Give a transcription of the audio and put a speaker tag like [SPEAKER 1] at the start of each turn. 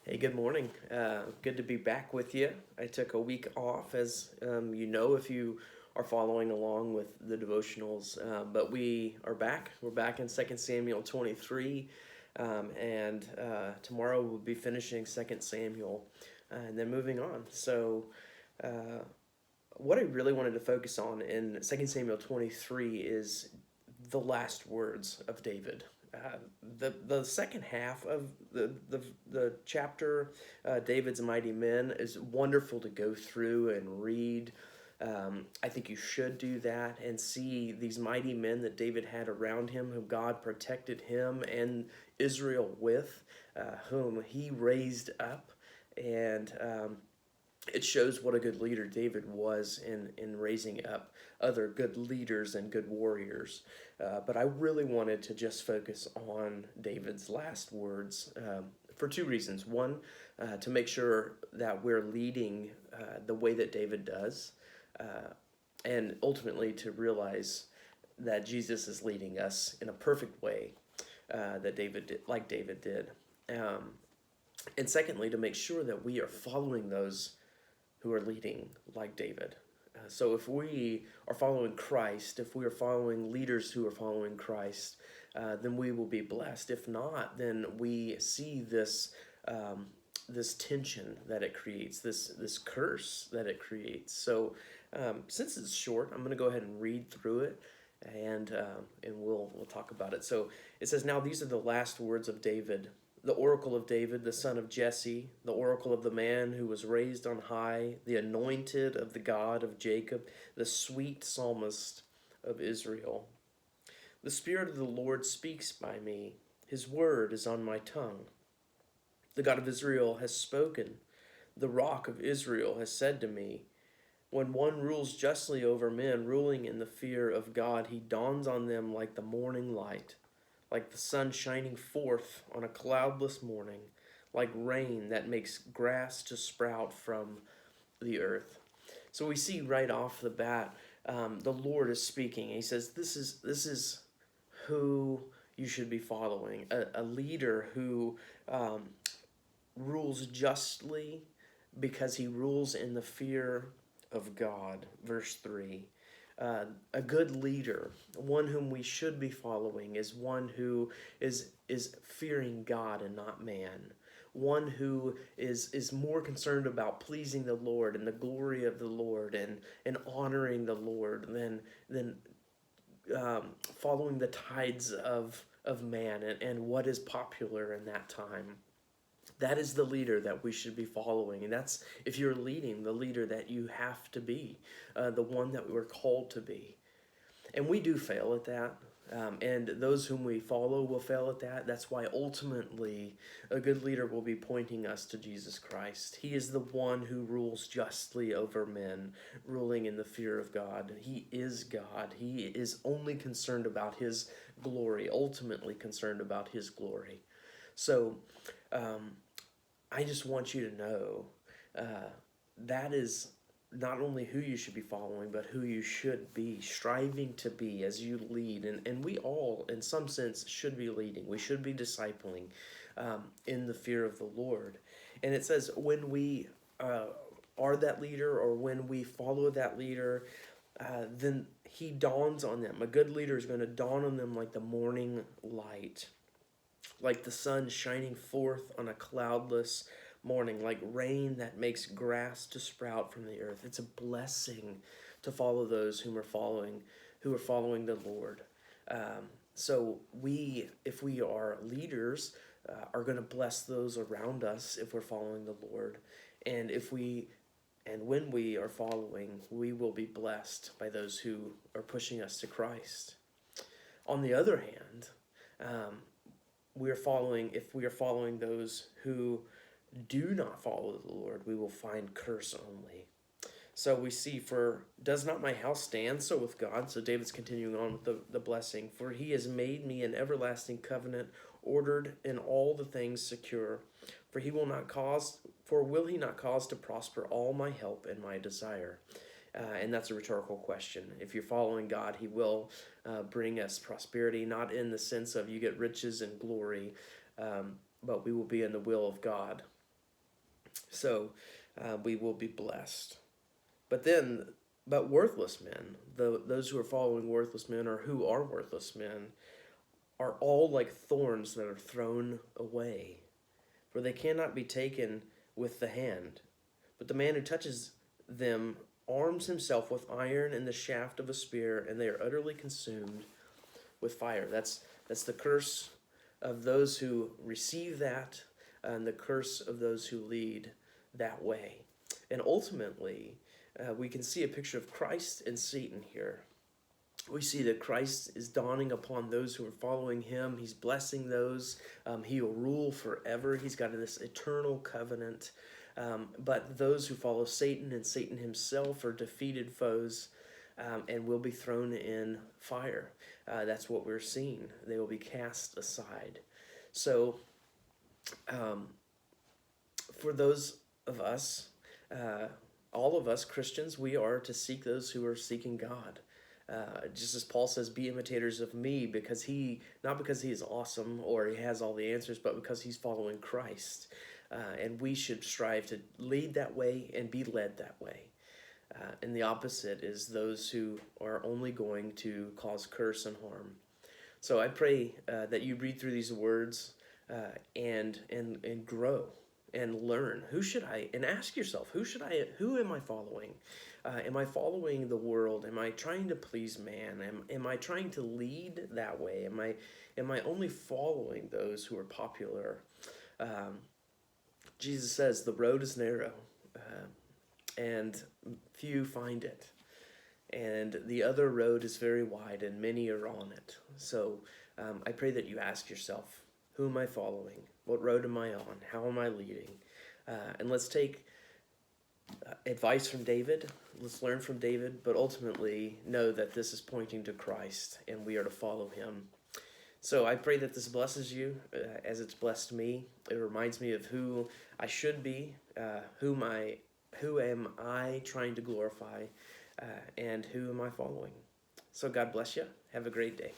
[SPEAKER 1] Hey, good morning. Good to be back with you. I took a week off, as you know, if you are following along with the devotionals. But we are back. We're back in 2 Samuel 23. And tomorrow we'll be finishing 2 Samuel and then moving on. Uh, what I really wanted to focus on in 2 Samuel 23 is the last words of David. Uh, the second half of the chapter, David's mighty men, is wonderful to go through and read. I think you should do that and see these mighty men that David had around him, whom God protected him and Israel with, whom he raised up. And it shows what a good leader David was in raising up other good leaders and good warriors. But I really wanted to just focus on David's last words for two reasons. One, to make sure that we're leading the way that David does, and ultimately to realize that Jesus is leading us in a perfect way that David did, like David did. Um, and secondly, to make sure that we are following those who are leading like David. So if we are following Christ, if we are following leaders who are following Christ, then we will be blessed. If not, then we see this tension that it creates, this curse that it creates. So since it's short, I'm going to go ahead and read through it, and we'll talk about it. So it says, "Now these are the last words of David, the oracle of David, the son of Jesse, the oracle of the man who was raised on high, the anointed of the God of Jacob, the sweet psalmist of Israel. The Spirit of the Lord speaks by me. His word is on my tongue. The God of Israel has spoken. The rock of Israel has said to me, when one rules justly over men, ruling in the fear of God, he dawns on them like the morning light, like the sun shining forth on a cloudless morning, like rain that makes grass to sprout from the earth." So we see right off the bat, the Lord is speaking. He says, "This is who you should be following: a leader who um, rules justly because he rules in the fear of God." Verse 3. A good leader, one whom we should be following, is one who is fearing God and not man. One who is more concerned about pleasing the Lord and the glory of the Lord and honoring the Lord than following the tides of man and what is popular in that time. That is the leader that we should be following. And that's, if you're leading, the leader that you have to be, the one that we're called to be. And we do fail at that. And those whom we follow will fail at that. That's why ultimately a good leader will be pointing us to Jesus Christ. He is the one who rules justly over men, ruling in the fear of God. He is God. He is only concerned about his glory, ultimately concerned about his glory. So, um, I just want you to know that is not only who you should be following, but who you should be striving to be as you lead. And we all, in some sense, should be leading. We should be discipling in the fear of the Lord. And it says, when we are that leader or when we follow that leader, then he dawns on them. A good leader is going to dawn on them like the morning light, like the sun shining forth on a cloudless morning, like rain that makes grass to sprout from the earth. It's a blessing to follow those who are following the Lord. So if we are leaders, are going to bless those around us if we're following the Lord, and when we are following, we will be blessed by those who are pushing us to Christ. On the other hand, um, if we are following those who do not follow the Lord, we will find curse only. So we see, for does not my house stand so with God? So David's continuing on with the blessing. For he has made me an everlasting covenant, ordered in all the things secure. For will he not cause to prosper all my help and my desire? And that's a rhetorical question. If you're following God, he will bring us prosperity, not in the sense of you get riches and glory, but we will be in the will of God. So we will be blessed. But worthless men, those who are following worthless men or who are worthless men, are all like thorns that are thrown away, for they cannot be taken with the hand. But the man who touches them arms himself with iron and the shaft of a spear, and they are utterly consumed with fire. That's the curse of those who receive that, and the curse of those who lead that way. And ultimately, we can see a picture of Christ and Satan here. We see that Christ is dawning upon those who are following him. He's blessing those. He will rule forever. He's got this eternal covenant. But those who follow Satan and Satan himself are defeated foes, and will be thrown in fire. That's what we're seeing. They will be cast aside. So, for those of us, all of us Christians, we are to seek those who are seeking God. Just as Paul says, be imitators of me, because not because he is awesome or he has all the answers, but because he's following Christ. And we should strive to lead that way and be led that way. And the opposite is those who are only going to cause curse and harm. So I pray that you read through these words and grow and learn. And ask yourself, who am I following? Am I following the world? Am I trying to please man? Am I trying to lead that way? Am I only following those who are popular? Jesus says the road is narrow, and few find it. And the other road is very wide, and many are on it. So I pray that you ask yourself, who am I following? What road am I on? How am I leading? And let's take advice from David. Let's learn from David, but ultimately know that this is pointing to Christ, and we are to follow him. So I pray that this blesses you as it's blessed me. It reminds me of who I should be, who am I trying to glorify, and who am I following. So God bless you. Have a great day.